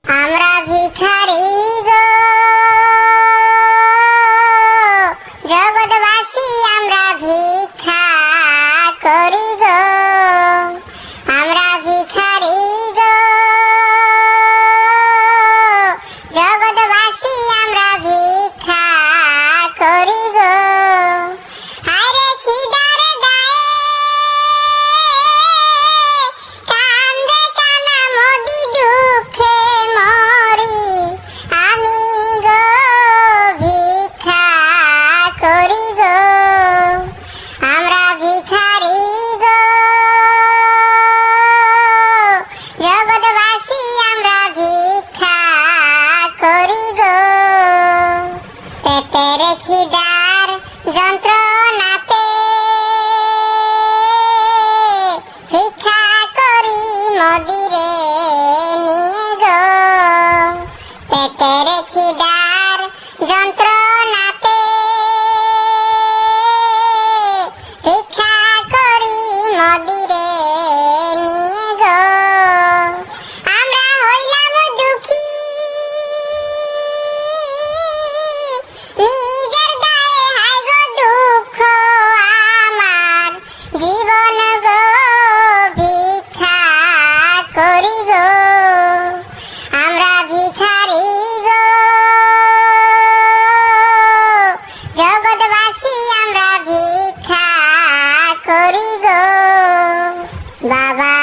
আমরা ভিখারি গো জগৎবাসী, আমরা ভিক্ষা করি গো। আমরা ভিখারি গো জগৎবাসী, আমরা ভিক্ষা করি গো। হায়রে খিদার দায়ে কান্দে কানা মোদি দুঃখে মরি আমি গো, ভিক্ষা করি গো। আমরা ভিখারি গো জগৎবাসী, আমরা ভিক্ষা করি গো। পেটের খিদার যন্ত্রণাতে ভিক্ষা করি মদিরে নিয়ে গো। পেটের খিদার যন্ত্রণাতে ভিক্ষা করি মদিরে নিয়ে গো। আমরা হইলাম দুঃখী নিজের দায়ে, হায় গো দুঃখ আমার জীবন গো, ভিক্ষা করি গো। আমরা ভিখারি গো জগৎবাসী, আমরা ভিক্ষা করি গো। বাবা